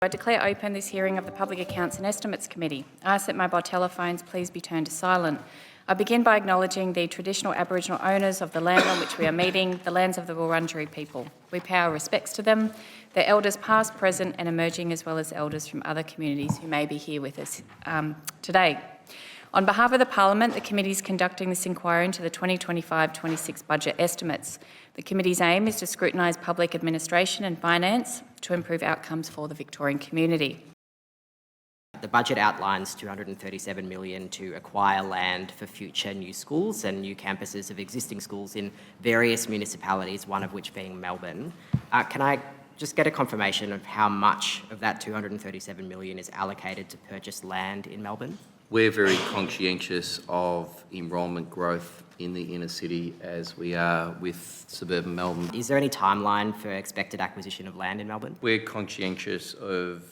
I declare open this hearing of the Public Accounts and Estimates Committee. I ask that mobile telephones please be turned to silent. I begin by acknowledging the traditional Aboriginal owners of the land on which we are meeting, the lands of the Wurundjeri people. We pay our respects to them, their elders past, present and emerging, as well as elders from other communities who may be here with us today. On behalf of the Parliament, the committee is conducting this inquiry into the 2025-26 budget estimates. The committee's aim is to scrutinise public administration and finance to improve outcomes for the Victorian community. The budget outlines $237 million to acquire land for future new schools and new campuses of existing schools in various municipalities, one of which being Melbourne. Can I just get a confirmation of how much of that $237 million is allocated to purchase land in Melbourne? We're very conscientious of enrolment growth in the inner city as we are with suburban Melbourne. Is there any timeline for expected acquisition of land in Melbourne? We're conscientious of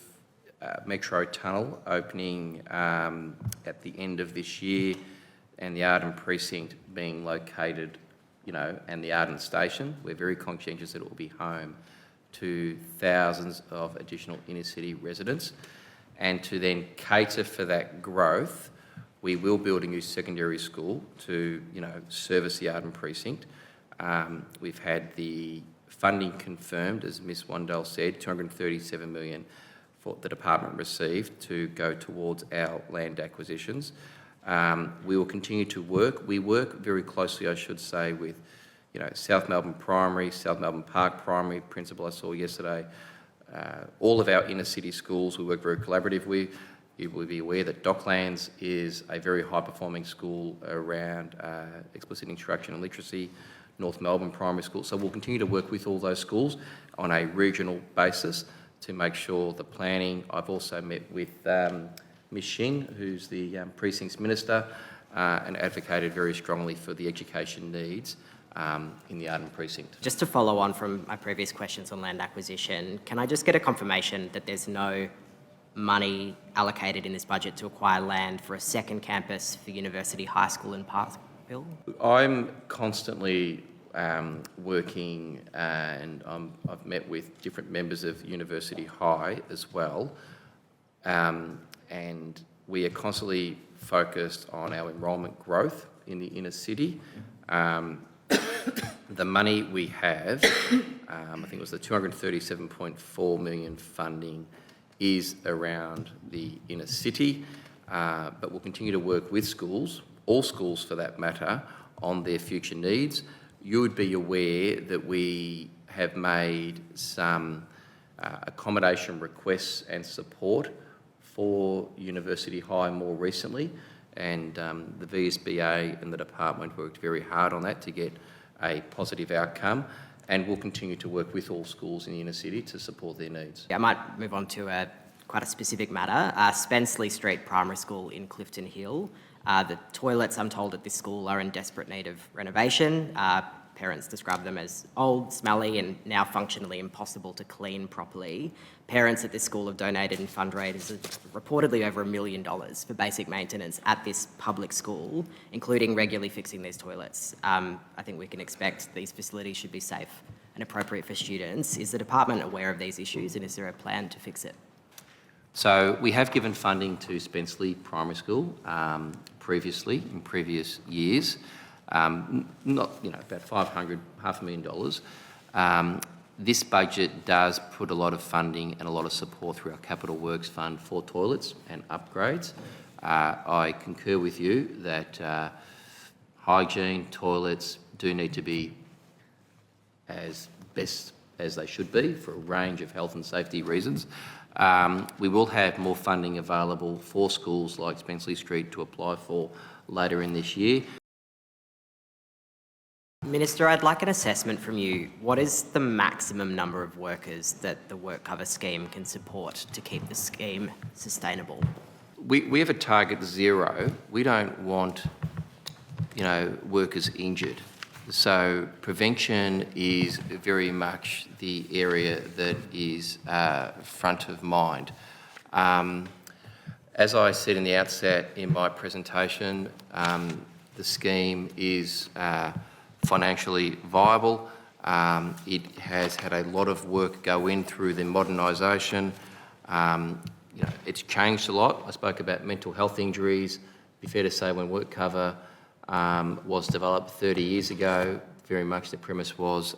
Metro Tunnel opening at the end of this year and the Arden Precinct being located, and the Arden Station. We're very conscientious that it will be home to thousands of additional inner city residents. And to then cater for that growth, we will build a new secondary school to, service the Arden Precinct. We've had the funding confirmed, as Ms Wandell said, $237 million for the department received to go towards our land acquisitions. We will continue to work. We work very closely, I should say, with, South Melbourne Primary, South Melbourne Park Primary principal I saw yesterday. All of our inner city schools we work very collaboratively. You will be aware that Docklands is a very high performing school around explicit instruction and literacy, North Melbourne Primary School. So we'll continue to work with all those schools on a regional basis to make sure the planning. I've also met with Ms Shing, who's the Precinct's Minister, and advocated very strongly for the education needs in the Arden Precinct. Just to follow on from my previous questions on land acquisition, can I just get a confirmation that there's no money allocated in this budget to acquire land for a second campus for University High School in Parkville? I'm constantly working and I've met with different members of University High as well, and we are constantly focused on our enrolment growth in the inner city. The money we have, I think it was the $237.4 million funding, is around the inner city, but we'll continue to work with schools, all schools for that matter, on their future needs. You would be aware that we have made some accommodation requests and support for University High more recently, and the VSBA and the department worked very hard on that to get a positive outcome, and we'll continue to work with all schools in the inner city to support their needs. I might move on to quite a specific matter. Spenceley Street Primary School in Clifton Hill. The toilets, I'm told, at this school are in desperate need of renovation. Parents describe them as old, smelly and now functionally impossible to clean properly. Parents at this school have donated and fundraised reportedly over $1 million for basic maintenance at this public school, including regularly fixing these toilets. I think we can expect these facilities should be safe and appropriate for students. Is the department aware of these issues and is there a plan to fix it? So we have given funding to Spenceley Primary School previously, in previous years. About $500,000. This budget does put a lot of funding and a lot of support through our Capital Works Fund for toilets and upgrades. I concur with you that hygiene, toilets do need to be as best as they should be for a range of health and safety reasons. We will have more funding available for schools like Spenceley Street to apply for later in this year. Minister, I'd like an assessment from you. What is the maximum number of workers that the Workcover scheme can support to keep the scheme sustainable? We have a target 0. We don't want, workers injured. So prevention is very much the area that is front of mind. As I said in the outset in my presentation, the scheme is financially viable. It has had a lot of work go in through the modernisation It's changed a lot. I spoke about mental health injuries. It'd be fair to say when Workcover was developed 30 years ago, very much the premise was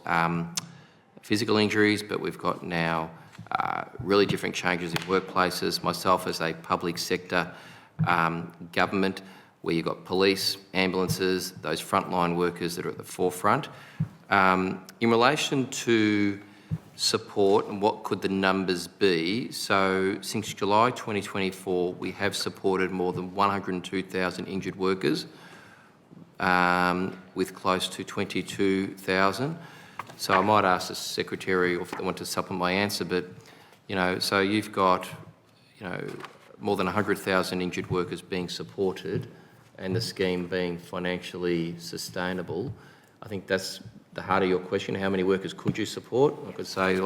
physical injuries, but we've got now really different changes in workplaces. Myself as a public sector government, where you've got police, ambulances, those frontline workers that are at the forefront. In relation to support and what could the numbers be, so since July 2024, we have supported more than 102,000 injured workers with close to 22,000. So I might ask the Secretary if they want to supplement my answer, but, so you've got, more than 100,000 injured workers being supported and the scheme being financially sustainable. I think that's the heart of your question. How many workers could you support? I could say,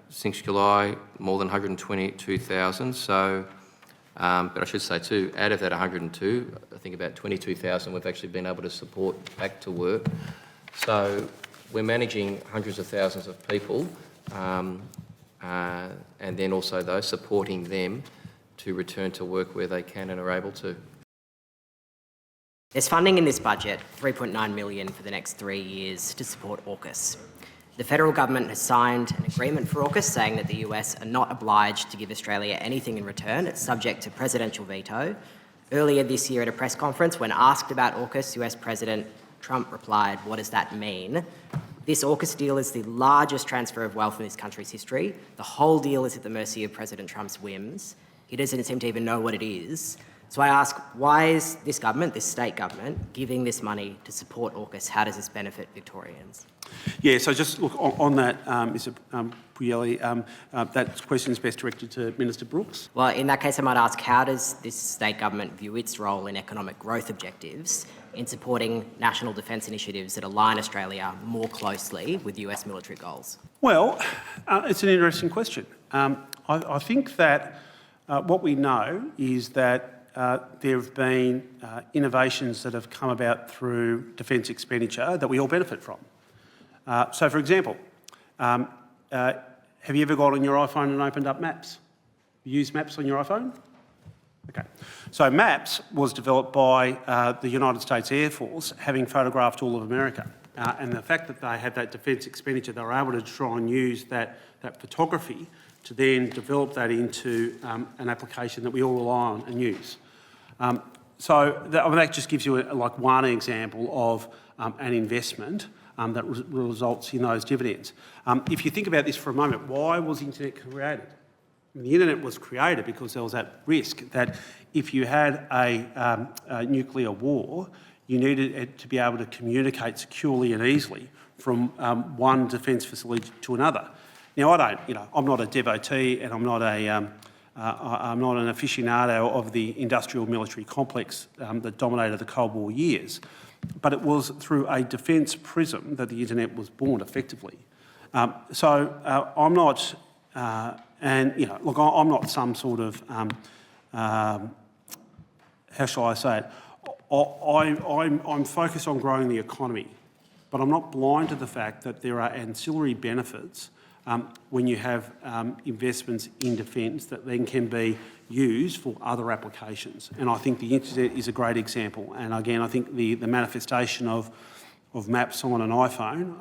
since July, more than 122,000. So, but I should say too, out of that 102, I think about 22,000 we've actually been able to support back to work. So we're managing hundreds of thousands of people, and then also those supporting them to return to work where they can and are able to. There's funding in this budget, $3.9 million for the next 3 years to support AUKUS. The federal government has signed an agreement for AUKUS saying that the US are not obliged to give Australia anything in return. It's subject to presidential veto. Earlier this year at a press conference, when asked about AUKUS, US President Trump replied, "What does that mean?" This AUKUS deal is the largest transfer of wealth in this country's history. The whole deal is at the mercy of President Trump's whims. He doesn't seem to even know what it is. So I ask, why is this government, this state government, giving this money to support AUKUS? How does this benefit Victorians? Yeah, so just look, on that, Mr Puglielli, that question is best directed to Minister Brooks. Well, in that case, I might ask, how does this state government view its role in economic growth objectives in supporting national defence initiatives that align Australia more closely with US military goals? Well, it's an interesting question. I think that what we know is that there have been innovations that have come about through defence expenditure that we all benefit from. So, for example, have you ever got on your iPhone and opened up Maps? You use Maps on your iPhone? Okay. So Maps was developed by the United States Air Force, having photographed all of America. And the fact that they had that defence expenditure, they were able to try and use that photography to then develop that into an application that we all rely on and use. So that just gives you one example of an investment that results in those dividends. If you think about this for a moment, why was the internet created? The internet was created because there was that risk that if you had a nuclear war, you needed it to be able to communicate securely and easily from one defence facility to another. Now, I'm not a devotee, and I'm not an aficionado of the industrial military complex that dominated the Cold War years, but it was through a defence prism that the internet was born effectively. I'm not, I'm not some sort of, how shall I say it? I'm focused on growing the economy, but I'm not blind to the fact that there are ancillary benefits when you have investments in defence that then can be used for other applications. And I think the internet is a great example. And again, I think the manifestation of Maps on an iPhone,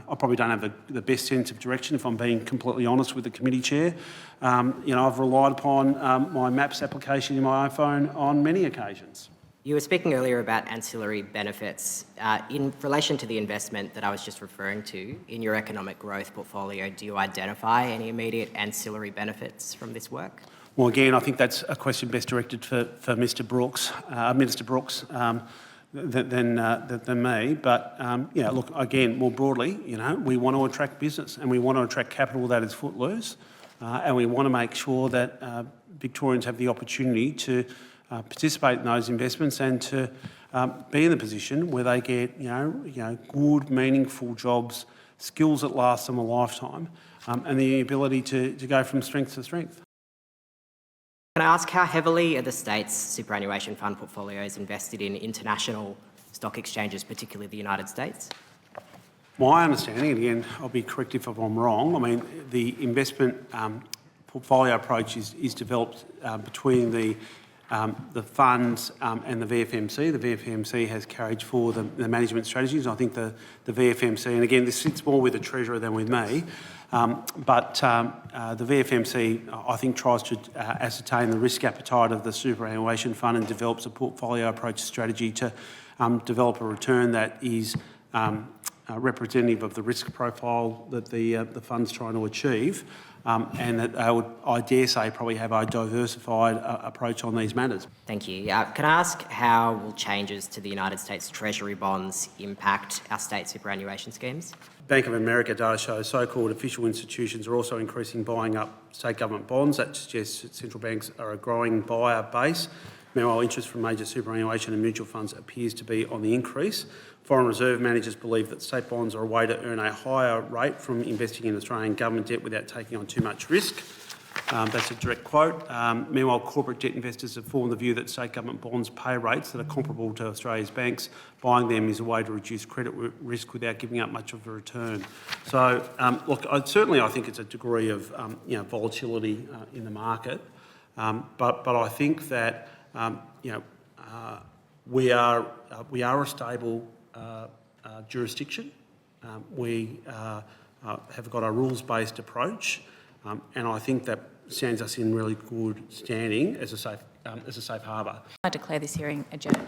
I probably don't have the best sense of direction, if I'm being completely honest with the committee chair. I've relied upon my Maps application in my iPhone on many occasions. You were speaking earlier about ancillary benefits. In relation to the investment that I was just referring to, in your economic growth portfolio, do you identify any immediate ancillary benefits from this work? Well, again, I think that's a question best directed for Mr Brooks, Minister Brooks, than me. But, look, again, more broadly, we want to attract business and we want to attract capital that is footloose, and we want to make sure that Victorians have the opportunity to participate in those investments and to be in the position where they get, good, meaningful jobs, skills that last them a lifetime, and the ability to go from strength to strength. Can I ask, how heavily are the state's superannuation fund portfolios invested in international stock exchanges, particularly the United States? My understanding, and again, I'll be correct if I'm wrong, the investment portfolio approach is developed between the funds and the VFMC. The VFMC has carriage for the management strategies. I think the VFMC, and again, this sits more with the Treasurer than with me, but the VFMC, I think, tries to ascertain the risk appetite of the superannuation fund and develops a portfolio approach strategy to develop a return that is representative of the risk profile that the fund's trying to achieve, and that they would, I dare say, probably have a diversified approach on these matters. Thank you. Can I ask how will changes to the United States Treasury bonds impact our state superannuation schemes? Bank of America data shows so-called official institutions are also increasing buying up state government bonds. That suggests that central banks are a growing buyer base. Meanwhile, interest from major superannuation and mutual funds appears to be on the increase. Foreign reserve managers believe that state bonds are a way to earn a higher rate from investing in Australian government debt without taking on too much risk. That's a direct quote. Meanwhile, corporate debt investors have formed the view that state government bonds pay rates that are comparable to Australia's banks. Buying them is a way to reduce credit risk without giving up much of a return. So, look, I think it's a degree of volatility in the market, but I think that we are a stable jurisdiction. We have got a rules-based approach, and I think that stands us in really good standing as a safe harbour. I declare this hearing adjourned.